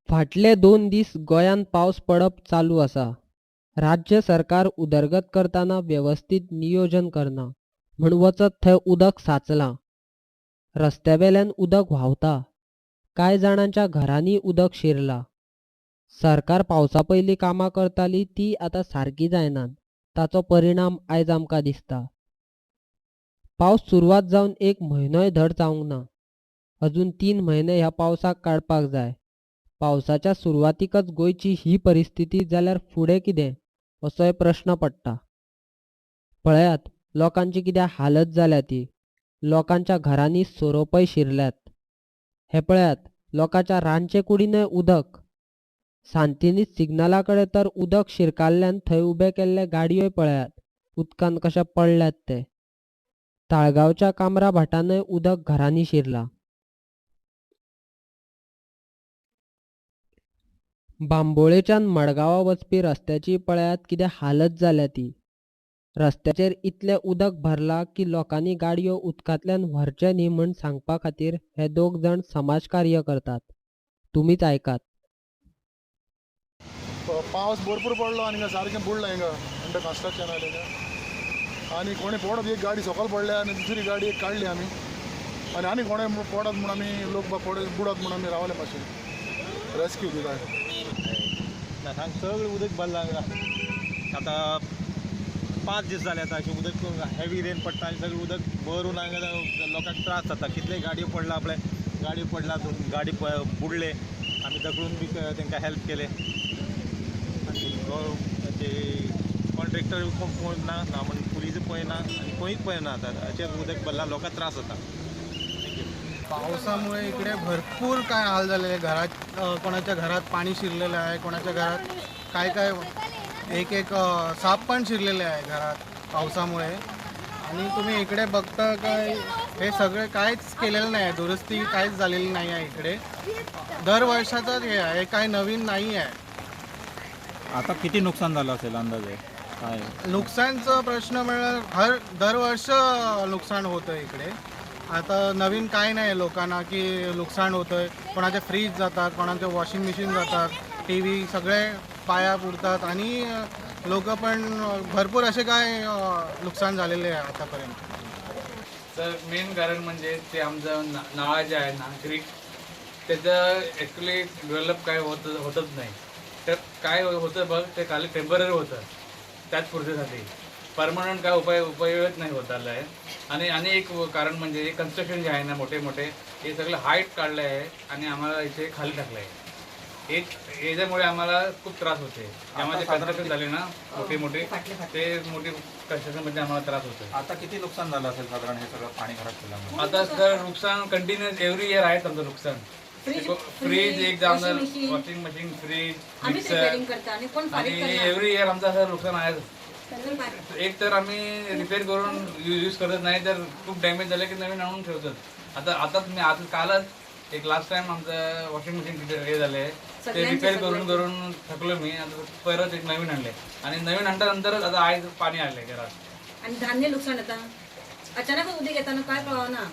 फाटले 2 दीस गोंयात पावस पडप चालू आसा. राज्य सरकार उदरगत करताना व्यवस्थित नियोजन करना म्हूण वचत थंय उदक साचलां. रस्त्यावेल्यान उदक व्हांवता. कांय जाणांच्या घरांनी उदक शिरलां. सरकार पावसा पयलीं कामां करताली ती आतां सारकी जायनात. ताचो परिणाम आयज आमकां दिसता. पावस सुरवात जावन 1 म्हयनोय धड जावंक ना. अजून 3 म्हयने ह्या पावसाक काडपाक जाय. पावसाच्या सुरवातीकच गोंयची ही परिस्थिती जाल्यार फुडें कितें असोय प्रश्न पडटा. पळयात लोकांची कितें हालत जाल्या ती. लोकांच्या घरांनी सोरोपय शिरल्यात. हे पळयात लोकांच्या रांदचे कुडींतय उदक. सांतिनीज सिग्नला कडेन तर उदक शिरकाल्ल्यान थंय उबे केल्ले गाडयोय पळयात उदकांत कशे पडल्यात ते. ताळगांवच्या कामरा भाटांतय उदक घरांनी शिरलां. बांबोळेच्यान मडगांवां वचपी रस्त्याची पळयात कितें हालत जाल्या ती. रस्त्याचेर इतलें उदक भरलां की लोकांनी गाडयो उदकांतल्यान व्हरचे न्ही म्हूण सांगपा खातीर हे 2 जाण समाजकार्य करतात. तुमीच आयकात. पावस भरपूर पडलो आणि सारकें बुडलें हिंगा अंडर कन्स्ट्रक्शन आनी कोणी पडत एक गाडी सकयल पडल्या आनी दुसरी गाडी एक काडली आमी आनी कोणें पडत म्हूण आमी लोक बुडत म्हूण आमी रावले मातशें रेस्क्यू दिता. हांगा सगळें उदक भरलां आतां 5 दीस जाले आतां अशें उदक हेवी रेन पडटा आनी सगळें उदक भरून हांगा लोकांक त्रास जाता. कितले गाडयो पडला आपले गाडयो पडला गाडी बुडले आमी दखलून बी तांकां हेल्प केले. आनी कॉन्ट्रेक्टर पळयना ना म्हण पुलीस पळयना आनी कोणीच पळयना आतां अशें उदक भरलां लोकांक त्रास जाता. पावसामुळे इकडे भरपूर काय हाल झालेले. घरात कोणाच्या घरात पाणी शिरलेलं आहे, कोणाच्या घरात काय काय एक साप पण शिरलेले आहे घरात पावसामुळे. आणि तुम्ही इकडे बघता काय हे सगळे काहीच केलेलं नाही आहे, दुरुस्ती काहीच झालेली नाही आहे इकडे. दरवर्षाचंच हे आहे, काय नवीन नाही आहे. आता किती नुकसान झालं असेल अंदाजे काय? नुकसानचा प्रश्न म्हणजे दरवर्ष नुकसान होतं इकडे. आता नवीन काय नाही लोकांना की नुकसान होतं. कोणाचे फ्रीज जातात, कोणाचे वॉशिंग मशीन जातात, टी व्ही सगळे पाया पुरतात आणि लोक पण भरपूर असे काय नुकसान झालेले आहे आतापर्यंत. तर मेन कारण म्हणजे ते आमचं नाळा जे आहे ना क्रीक त्याचं ॲक्च्युली डेव्हलप काय होतच नाही. तर काय होतं बघ ते खाली टेम्पररी होतं त्याच पुरतेसाठी परमनंट काय उपयोगच नाही होत आलं आहे. आणि एक कारण म्हणजे कन्स्ट्रक्शन जे आहे ना मोठे मोठे हे सगळं हाईट काढलं आहे आणि आम्हाला इथे खाली टाकलं आहे. याच्यामुळे आम्हाला खूप त्रास होते. त्यामध्ये कन्स्ट्रक्शन झाले ना मोठे ते मोठी कन्स्ट्रक्शनमध्ये आम्हाला त्रास होतो. आता किती नुकसान झालं असेल साधारण हे सगळं पाणी घरात गेल्यामुळे? आता तर नुकसान कंटिन्युअस एव्हरी इयर आहे आमचं नुकसान. फ्रीज एक जाणार, वॉशिंग मशीन, फ्रीज, मिक्सर आणि एव्हरी इयर आमचं असं नुकसान आहे. एक तर आम्ही रिपेअर करून यूज करत नाही तर खूप डॅमेज झालं की नवीन आणून ठेवतात. आता कालच एक लास्ट टाइम आमचं वॉशिंग मशीन हे झालं आहे ते रिपेअर करून थकलो मी. आता परत एक नवीन आणले आणि नवीन आणल्यानंतरच आता आज पाणी आलंय घरात. आणि धान्य नुकसान येतं अचानक उद्या येताना काय कळवा ना.